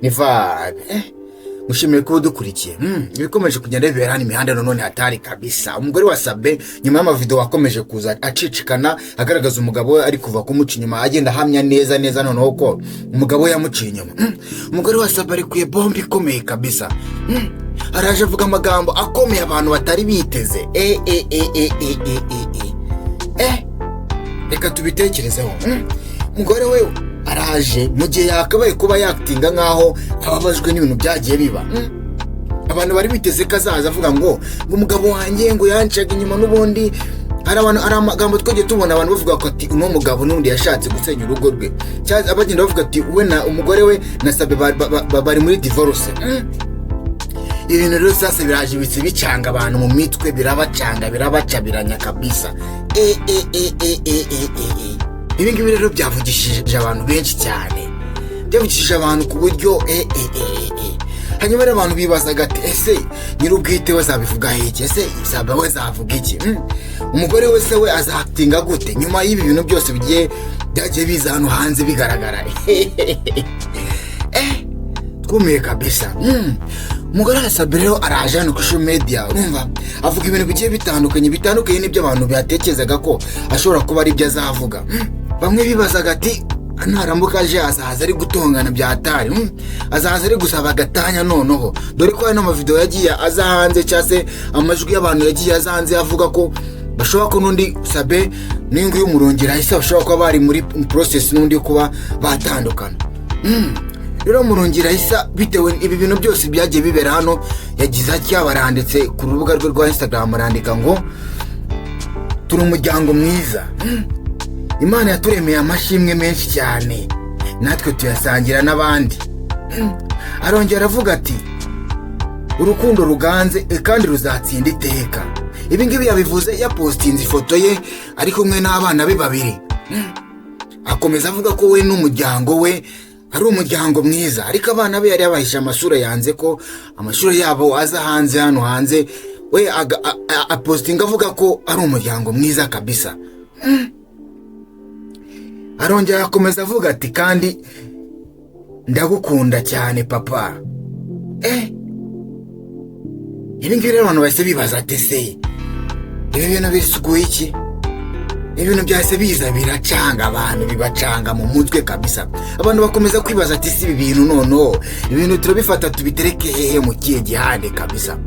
Niba mushimiye ko dukurikiye ibikomeje kugenda bibera hano imihanda none hatari kabisa. Umugore wa Sabin nyuma y'amavideo wakomeje kuza acicikana agaragaza umugabo we ari kuva kumuca inyuma agenda hamya neza noneho ko umugabo yamuciye inyuma. Umugore wa Sabin ari kuye bombi ikomeye kabisa. Araje avuga amagambo akomeye abantu batari biteze. Reka tubitekerezeho. Umugore we araje mu gihe yakabaye kuba yaktinga nkaho ababajwe n'ibintu byagiye biba. Abantu bari biteze kazaza avuga ngo umugabo wanjye ngo yancaga inyuma n'ubundi hari amagambo twagiye tubona abantu bavuga ko ati uno mugabo n'undi yashatse gusenya urugo rwe. Cyangwa abagenda bavuga ati we na umugore we na Sabin bari muri divorce. Ibintu rero sasa biraje bicanga abantu mu mitwe, birabacanga birabacabiranya kabisa. Ibi ngibi rero byavugishije abantu benshi cyane, byavugishije abantu ku buryo hanyuma rero abantu bibazaga ati ese nyir'ubwite we azabivuga iki, ese Sabin we azavuga iki, umugore we se we azatinga gute nyuma y'ibi bintu byose byagiye biza hano hanze bigaragara. Twumiye kabisa. Umugore wa Sabin rero araje hano ku social media, urumva avuga ibintu bigiye bitandukanye n'ibyo abantu batekerezaga ko ashobora kuba ari byo azavuga. Bamwe bibazaga ati narambuka aje azaza ari gutongana byatari, azaza ari gusaba agatanya noneho, dore ko hari n'amavideo yagiye aza hanze cyangwa se amajwi y'abantu yagiye azanze avuga ko bashobora ko n'undi Sabin n'ingo y'umurongera isa bashobora kuba bari muri process n'undi kuba batandukana. Rero murongera isa bitewe ibi bintu byose byagiye bibera hano, yagize baranditse ku rubuga rwe rwa Instagram, arandika ngo turi umuryango mwiza, Imana yaturemeye amashimwe menshi cyane natwe tuyasangira n'abandi. Arongera avuga ati urukundo ruganze kandi ruzatsinda iteka. Ibi ngibi yabivuze yapostinze ifoto ye ari kumwe n'abana be babiri. Akomeza avuga ko we n'umuryango we ari umuryango mwiza, ariko abana be yari yabahisha amasura, yanze ko amashuri yabo aza hanze hano hanze. We apostinga avuga ko ari umuryango mwiza kabisa. Arongera akomeza avuga ati kandi ndagukunda cyane papa. Ibi ngibi rero abantu bahise bibaza ati se ibi bintu bisukuye iki? Ibintu byahise biza biracanga abantu, bibacanga mu mutwe kabisa. Abantu bakomeza kwibaza ati si ibi bintu noneho ibintu turabifata tubitereke hehe mu kiye gihande kabisa.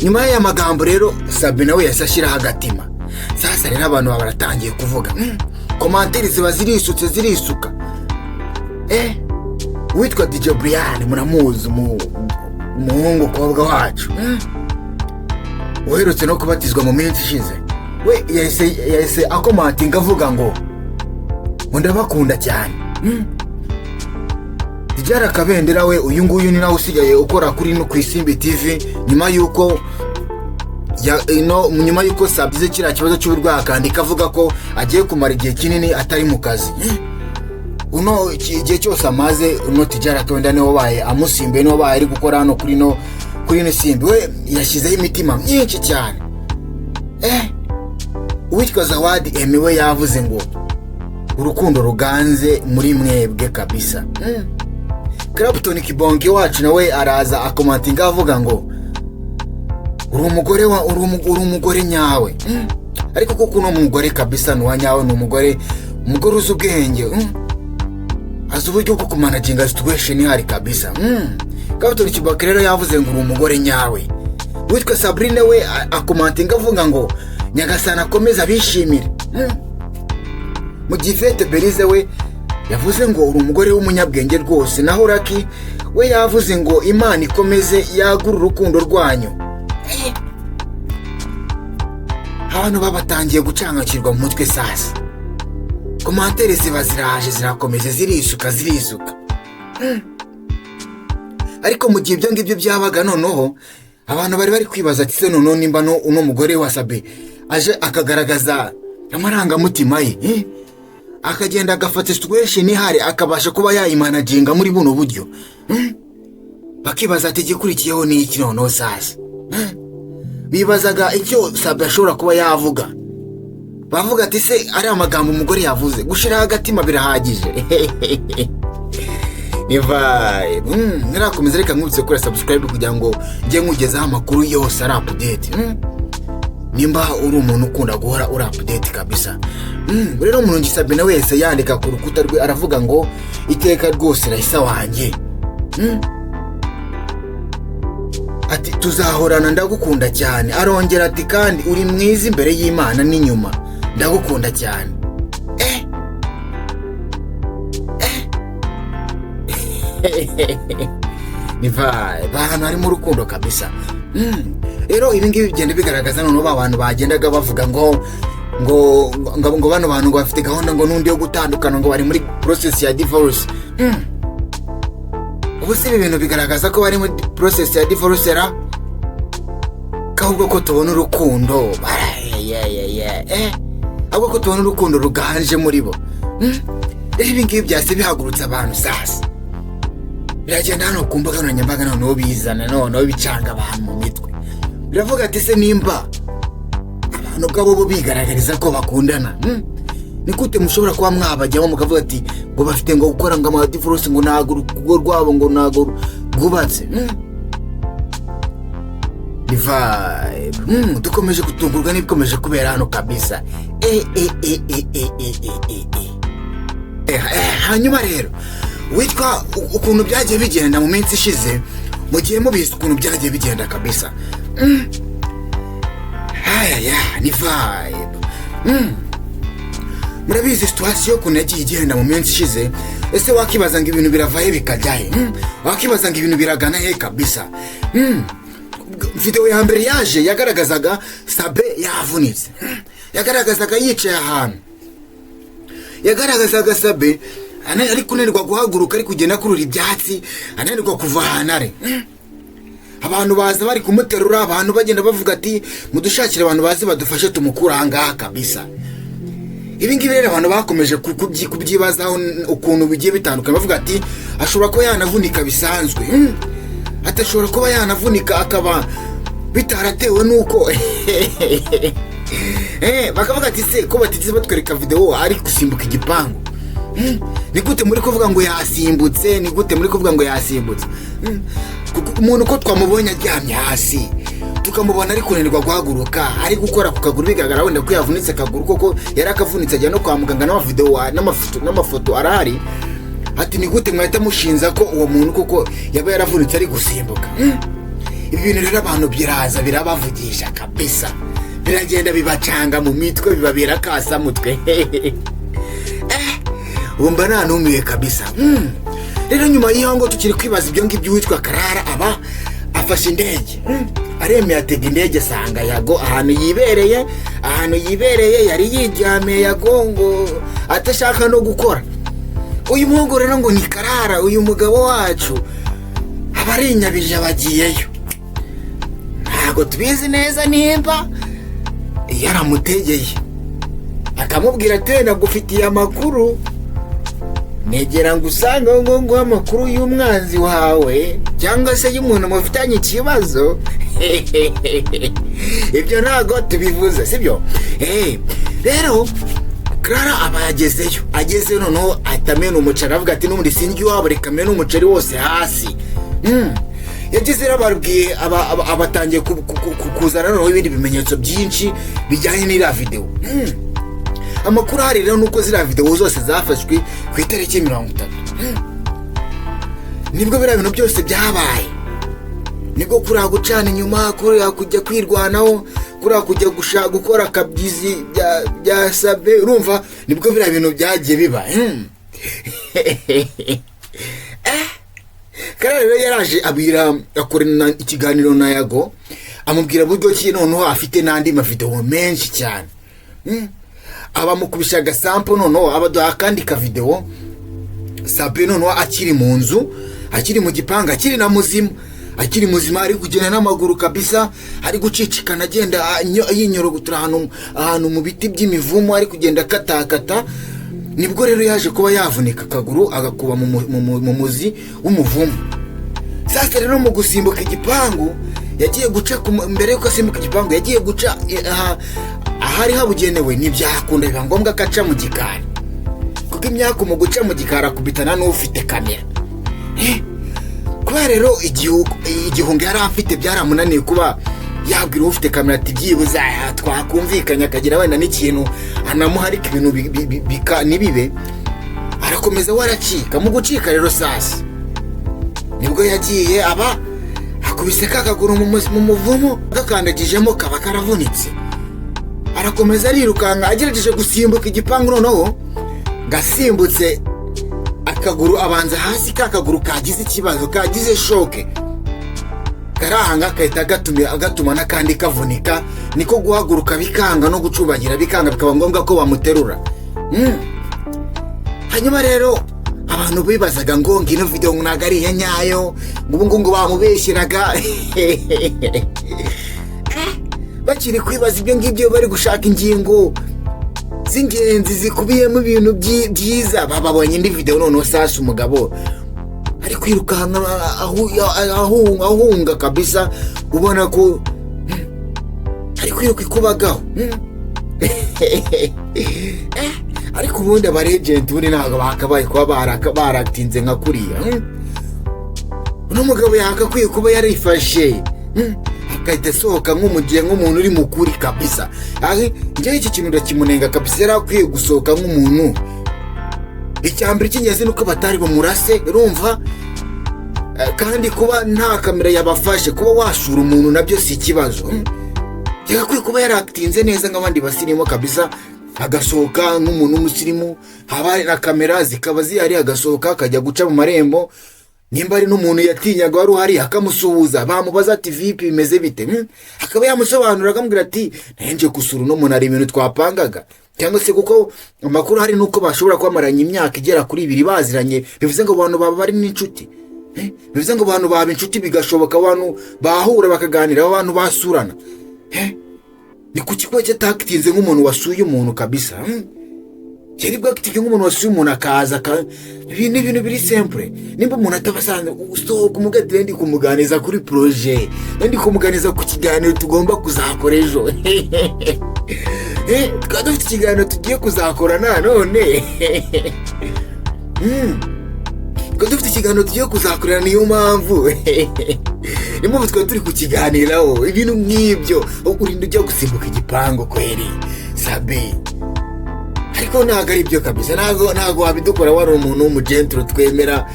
Nyuma y'aya magambo rero Sabin nawe yasashira agatima. Sasa rero abantu baratangiye kuvuga, commentaire ziba zirisuka. Witwa DJ Brian muramuzi umuhungu kobwa wacu, uherutse no kubatizwa mu minsi ishize. We yahise akomatinga avuga ngo ndabakunda cyane. Dijara Kabendera we uyu nguyu ni nawe usigaye ukora kuri no kwisimbi TV nyuma yuko Sabin kiriya kibazo cy'uburwayi akandika avuga ko agiye kumara igihe kinini atari mu kazi. Uno igihe cyose amaze Dijara Kabendera niwe wabaye amusimbe, niwe wabaye ari gukora hano kuri no simbi. We yashyizeho imitima myinshi cyane. Uwitwa Zawadi we yavuze ngo urukundo ruganze muri mwebwe kabisa. Clapton Kibonge wacu nawe araza akomatinga avuga ngo uri umugore nyawe. Ariko kuko uno mugore kabisa nuwa nyawe, ni umugore uzi ubwenge, azi uburyo bwo kumanaginga situation hari kabisa. Clapton Kibonge rero yavuze ngo uri umugore nyawe. Witwa Sabin we akomatinga avuga ngo Nyagasana akomeza bishimire. Mu gifete Berize we yavuze ngo uri umugore w'umunyabwenge rwose, naho Raki we yavuze ngo Imana ikomeze yagura urukundo rwanyu. Abantu babatangiye gucangakirwa mu mutwe sasa. Commentaire ziba ziraje zirakomeza zirisuka. Ariko mu gihe ibyo ngibyo byabaga noneho abantu bari kwibaza ati se noneho nimba uno mugore wa Sabin aje akagaragaza amarangamutima ye, akagenda agafata situation ihari akabasha kuba yayimanaginga muri buno buryo, bakibaza ati gikurikiyeho ni iki noneho sasa. Bibazaga icyo Sabin ashobora kuba yavuga. Bavuga ati se ari amagambo umugore yavuze gushira agatima birahagije. Niba narakomeza reka nkubitse kuri subscribe kugira ngo njye nkugezaho amakuru yose ari update. Nimba uri umuntu ukunda guhora uri update kabisa. Rero umuntu Sabin wese yandika ku rukuta rwe aravuga ngo iteka rwose rahisa wanjye. Ati tuzahorana ndagukunda cyane. Arongera ati kandi uri mwiza imbere y'Imana n'inyuma. Ndagukunda cyane. Niba bahano harimo urukundo kabisa. Rero ibi ngibi bigenda bigaragaza noneho abantu bagendaga bavuga ngo bano bantu ngo bafite gahunda ngo n'undi yo gutandukana ngo bari muri process ya divorce. Ubu se ibintu bigaragaza ko bari muri process ya divorce ra kahubwo ko tubona urukundo. Ahubwo ko tubona urukundo ruganje muri bo. Ibi ngibi byase bihagurutsa abantu sasa. Biragenda hano ku mbuga nkoranyambaga noneho bizana noneho bicanga abantu mu mitwe. Biravuga ati se nimba abantu bwabo bo bigaragariza ko bakundana, ni gute mushobora kuba mwabajyaho mukavuga ati ngo bafite ngo gukora ngo ama divorce ngo ntago urugo rwabo ngo ntago rwubatse. Dukomeje kutungurwa n'ibikomeje kubera hano kabisa. Hanyuma rero witwa ukuntu byagiye bigenda mu minsi ishize, mugiye mubizi ukuntu byagiye bigenda kabisa. Ni vibe. Murabizi situation ukuntu yagiye igenda mu minsi ishize. Ese wakibaza ngo ibintu biravaye bikajyahe? Wakibaza ngo ibintu biragana he kabisa? Video ya mbere yaje yagaragazaga Sabin yavunitse. Yagaragazaga yicaye ahantu. Yagaragazaga Sabin ari kunanirwa guhaguruka ari kugenda kurura ibyatsi, ananirwa kuva ahantu ari. Abantu baza bari kumuterura, abantu bagenda bavuga ati mudushakire abantu bazi badufashe tumukura ahangaha kabisa. Ibi ngibi rero abantu bakomeje kubyibazaho ukuntu bigiye bitandukanye, bavuga ati ashobora kuba yanavunika bisanzwe. Atashobora kuba yanavunika akaba bitaratewe nuko bakavuga ati se ko batize batwereka video ari gusimbuka igipangu. Ni gute muri kuvuga ngo yasimbutse? Ni gute muri kuvuga ngo yasimbutse? Umuntu ko twamubonye aryamye hasi, tukamubona ari kunanirwa guhaguruka, ari gukora ku kaguru bigaragara wenda ko yavunitse akaguru koko yari akavunitse ajya no kwa muganga n'amafoto arahari. Ati ni gute mwahita mushinza ko uwo muntu koko yaba yaravunitse ari gusimbuka? Ibi bintu rero abantu biraza birabavugisha kabisa, biragenda bibacanga mu mitwe, bibabera kasa mutwe. Wumva nanumiye kabisa. Rero nyuma y'aho tukiri kwibaza ibyo ngibyo witwa Karara aba afashe indege. Aremeye atega indege asanga Yago ahantu yibereye yari yijyamiye Yago ngo atashaka no gukora. Uyu muhungu rero ngo ni Karara, uyu mugabo wacu aba ari inyabije bagiyeyo. Ntago tubizi neza nimba yaramutegeye akamubwira ati nagufitiye amakuru, negera ngo usanga ngo amakuru y'umwanzi wawe cyangwa se y'umuntu mufitanye ikibazo. Ibyo ntago tubivuze sibyo? Rero Karara aba agezeyo noneho atamena umuceri, avuga ati n'ubundi sinjye wabo reka mena umuceri wose hasi. Yagize rero barubwiye abatangiye kuzana noneho ibindi bimenyetso byinshi bijyanye n'iriya video. Amakuru hari rero nuko ziriya video zose zafashwe ku itariki 30. Nibwo biriya bintu byose byabaye. Nibwo kuriya gucana inyuma, kuriya kujya kwirwanaho, kuriya kujya gushaka gukora kabyizi bya Sabin, urumva nibwo biriya bintu byagiye biba. Karara rero yaraje abira akorana ikiganiro na Yago, amubwira buryo ki noneho afite n'andi mavideo menshi cyane. Abamukubisha agasampo noneho abaduha kandi ka video Sabin noneho akiri mu nzu, akiri mu gipanga, akiri na muzima, ari kugenda n'amaguru kabisa, ari gucicikana agenda yinyorogutura ahantu mu biti by'imivumo, ari kugenda katakata. Nibwo rero yaje kuba yavunika akaguru agakuba mu muzi w'umuvumo. Sasa rero mu gusimbuka igipangu yagiye guca mbere yuko asimbuka igipangu yagiye guca ahari habugenewe, n'ibyakunda biba ngombwa ko aca mu gikari, kuko imyaka mu guca mu gikari akubitana n'ufite kamera. kubera rero igihunga yari afite byaramunaniye kuba yabwira ufite kamera ati byibuze twakumvikanya akagira wenda n'ikintu anamuharika ibintu nibibe. Arakomeza waracika. Mu gucika rero sasa nibwo yagiye aba akubise kakaguru mu muvumo gakandagijemo kaba karavunitse. Arakomeza arirukanka agerageje gusimbuka igipangu, noneho gasimbutse akaguru abanza hasi, kakaguru kagize ikibazo, kagize shoke, karahanga kahita agatuma n'akandi kavunika. Niko guhaguruka bikanga no gucubagira bikanga, bikaba ngombwa ko bamuterura. Hanyuma rero abantu bibazaga ngo ngino video ntago ari iya nyayo, ngo bamubeshyiraga. Bakiri kwibaza ibyo ngibyo bari gushaka ingingo z'ingenzi zikubiyemo ibintu byiza. Babonye indi video noneho sasa umugabo ari kwirukanka ahunga kabisa, ubona ko ari kwiruka ikubagaho. Ariko ubundi abarejenti buri ntabwo bakabaye kuba baratinze nka kuriya. Uno mugabo yakakwiye kuba yarifashe akahita asohoka nk'umuntu uri mukuri kabisa. Njyewe iki kintu ndakimunenga kabisa, yari akwiye gusohoka nk'umuntu. Icyambere cy'ingenzi nuko batari bamurase, urumva, kandi kuba nta kamera yabafashe kuba washura umuntu nabyo si ikibazo. Yakakwiye kuba yaratinze neza nk'abandi basirimu kabisa, agasohoka nk'umuntu w'umusirimu, haba na kamera zikaba zihari, agasohoka akajya guca mu marembo. Nimba ari n'umuntu yatinyaga wari uhari akamusuhuza, bamubaza ati vipi bimeze bite, akaba yamusobanurira akamubwira ati nje gusura uno muntu, hari ibintu twapangaga. Cyangwa se kuko amakuru hari nuko bashobora kwamaranya imyaka igera kuri 2 baziranye, bivuze ngo abantu baba bari n'inshuti. Bivuze ngo abantu baba inshuti, bigashoboka abantu bahura bakaganira, abantu basurana. Ni ku kigo cyatakitinze nk'umuntu wasuye umuntu kabisa. Yari bwakitike nk'umuntu wasuye umuntu akaza ibintu biri simple. Nimba umuntu atabasanze usohoka umugatire ndi kumuganiza kuri projet, ndi kumuganiza ku kiganiro tugomba kuzakora ejo. Dufite ikiganiro tugiye kuzakora none. Dufite ikiganiro tugiye kuzakorera, niyo mpamvu nimba twe turi kukiganiraho ibintu nk'ibyo, urinda ujya gusimbuka igipangu kweri Sabin. Ariko ntago ari byo kabisa, ntago wabidukora wari umuntu w'umugentro twemera.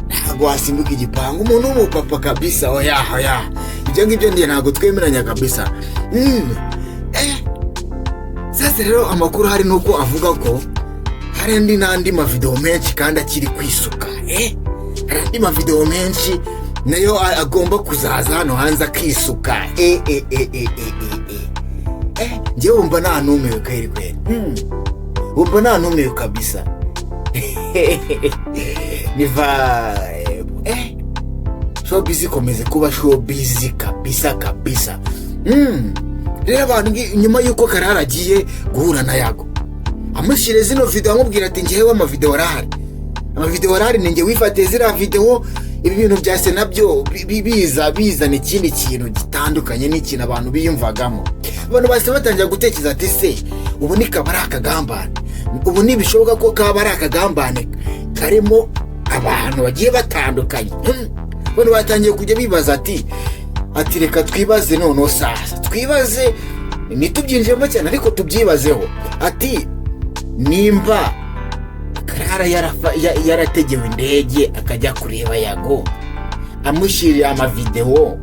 Ntago wasimbuka igipangu umuntu w'umupapa kabisa. Oya ibyo ngibyo ndiye ntago twemeranya kabisa. Sasa rero amakuru hari nuko avuga ko hari n'andi mavideo menshi kandi akiri kwisuka. Hari andi mavideo menshi nayo agomba kuzaza hano hanze akisuka. Njyewe wumva nta numewe kweri. Wumva nta numewe kabisa. Niva showbiz ikomeze kuba showbiz kabisa. Rero abantu nyuma yuko Karara agiye guhura na Yago, amushyire zino video amubwira ati njyewe amavideo arahari, ninjye wifatiye zira video. Ibi bintu byase nabyo bizana ikindi kintu gitandukanye n'ikintu abantu biyumvagamo. Abantu base batangira gutekereza ati se ubu ni kaba ari akagambane, ubu nibishoboka ko kaba ari akagambane karimo abantu bagiye batandukanye. Abantu batangiye kujya bibaza ati reka twibaze noneho sasa, twibaze nitubyinjemo cyane ariko tubyibazeho. Ati nimba Karara yarategewe indege akajya kureba Yago, amushyirira amavideo,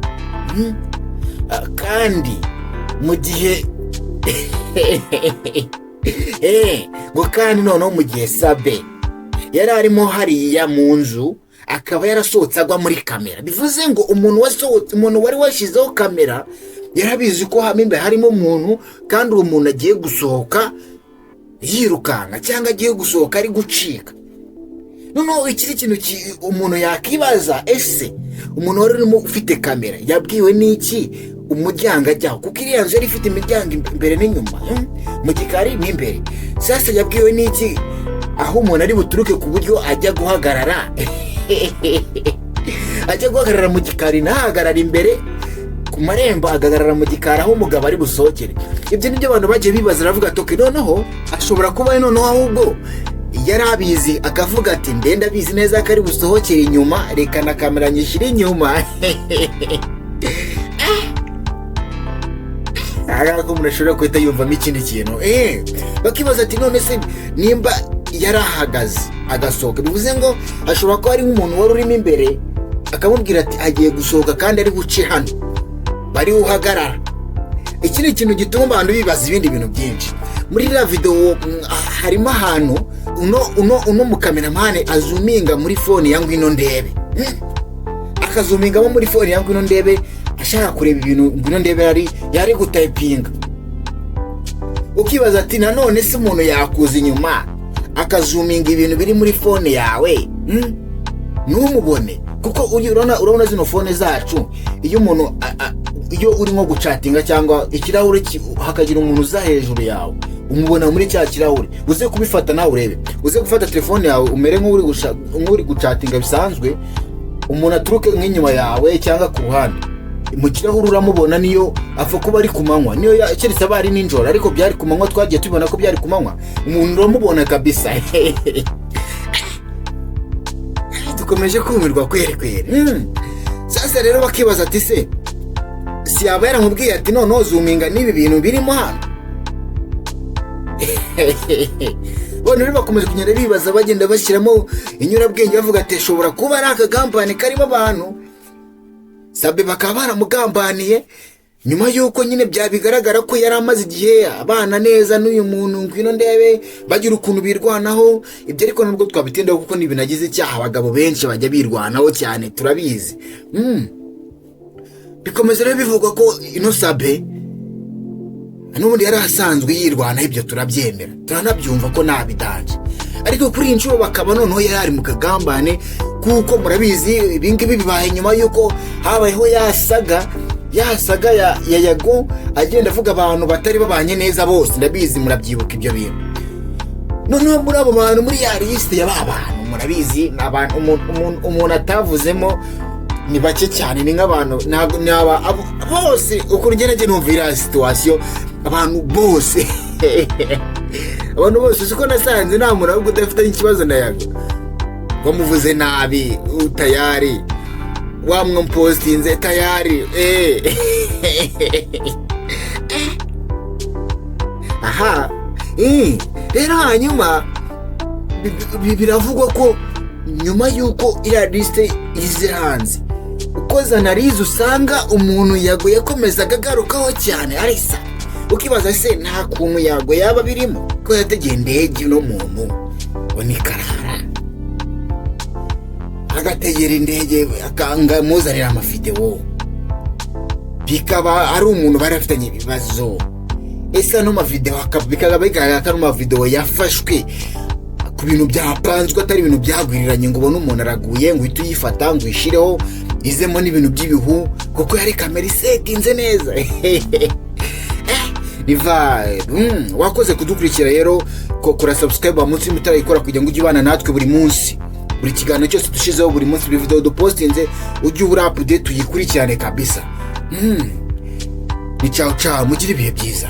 kandi mu gihe ngo kandi noneho mu gihe Sabin yari arimo hariya mu nzu, akaba yarasohotse agwa muri kamera. Bivuze ngo umuntu wari washyizeho kamera yarabizi ko imbere harimo umuntu, kandi uwo muntu agiye gusohoka yirukanka cyangwa agiye gusohoka ari gucika. Noneho ikiri kintu umuntu yakibaza, ese umuntu wari urimo ufite kamera yabwiwe n'iki umuryango ajyaho? Kuko iriya nzu yari ifite imiryango imbere n'inyuma, mu gikari n'imbere. Sasa yabwiwe n'iki aho umuntu ari buturuke ku buryo ajya guhagarara mu gikari, ntahagarara imbere ku marembo, agahagarara mu gikari aho umugabo ari busohokere. Ibyo nibyo abantu bagiye bibaza, ravuga ati noneho ashobora kuba noneho ahubwo yarabizi akavuga ati ndenda bizi neza ko ari busohokere inyuma, reka na kamera nyishyire inyuma. Ariko umuntu ashobora guhita yumvamo ikindi kintu. Bakibaza ati none se nimba yarahagaze agasohoka, bivuze ngo ashobora kuba ari nk'umuntu wari urimo imbere akamubwira ati agiye gusohoka kandi ari buce hano, bari uhagarara. Iki ni ikintu gituma abantu bibaza ibindi bintu byinshi. Muri iriya video harimo ahantu uno mukameramani azuminga muri fone ya Ngwino ndebe, akazumingamo muri fone ya Ngwino ndebe ashaka kureba ibintu Ngwino ndebe yari gutayipinga. Ukibaza ati nanone se umuntu yakuza inyuma akazuminga ibintu biri muri fone yawe numubone? Kuko urabona zino fone zacu, iyo umuntu iyo uri nko gucatinga cyangwa ikirahure hakagira umuntu uza hejuru yawe, umubona muri cya kirahure. Uze kubifata nawe urebe, uze gufata telefone yawe umere nk'uri gucatinga bisanzwe, umuntu aturuke nk'inyuma yawe cyangwa ku ruhande, mu kirahure uramubona. Niyo apfa kuba ari kumanywa, niyo keretse aba ari ninjoro, ariko byari kumanywa, twagiye tubona ko byari kumanywa, umuntu uramubona kabisa. Dukomeje kumirwa kweri. Sasa rero bakibaza ati se si yaba yaramubwiye ati none zuminga n'ibi bintu birimo hano? Bone rero bakomeje kunyara bibaza, bagenda bashyiramo inyurabwenge, bavuga ati shobora kuba ari akagambane karimo abantu. Sabin bakaba baramugambaniye nyuma yuko nyine byabigaragara ko yari amaze igihe abana neza n'uyu muntu Ngwino ndebe, bagira ukuntu birwanaho. Ibyo ariko nubwo twabitindaho kuko nibinagize icyaha, abagabo benshi bajya birwanaho cyane, turabizi. Bikomeza rero bivugwa ko ino Sabin n'ubundi yari asanzwe yirwanaho, ibyo turabyemera, turanabyumva ko nabidanje. Ariko kuri inshuro bakaba noneho yari ari mu kagambane, kuko murabizi ibingibi bibaye nyuma yuko habayeho yasaga ya Yago agenda avuga abantu batari babanye neza bose. Ndabizi murabyibuka ibyo bintu. Noneho muri abo bantu, muri ya liste ya bantu, murabizi abantu umuntu atavuzemo ni bake cyane, ni nk'abantu bose. Uko ngene numvira situation, abantu bose abantu bose siko nasanze nta muntu ahubwo udafite ikibazo na Yago, bamuvuze nabi utayari, wamwampostinze tayari. Aha, rero hanyuma biravugwa ko nyuma yuko iriya liste ize hanze, ukoze analize usanga umuntu Yago yakomezaga agarukaho cyane arisa. Ukibaza se nta kuntu Yago yaba birimo, ko yategeye indege no muntu wanikarara agategera indege akanga muzanira amavideo, bikaba ari umuntu barafitanye ibibazo. Ese no mavideo bikaba bigaragara ko ari amavideo yafashwe ku bintu byapanzwe, atari ibintu byagwiriranye ngo ubone umuntu araguye ngo uhite uyifata ngo uyishireho izemo n'ibintu by'ibihu, kuko yari kamera isetinze neza. Niba wakoze kudukurikira rero, kora subscribe munsi mutarayikora kugira ngo ujye ubana natwe buri munsi, buri kiganiro cyose dushizeho, buri munsi buri video dupostinze ujye ubura update tuyikurikirane kabisa. Ni ciao mugire ibihe byiza.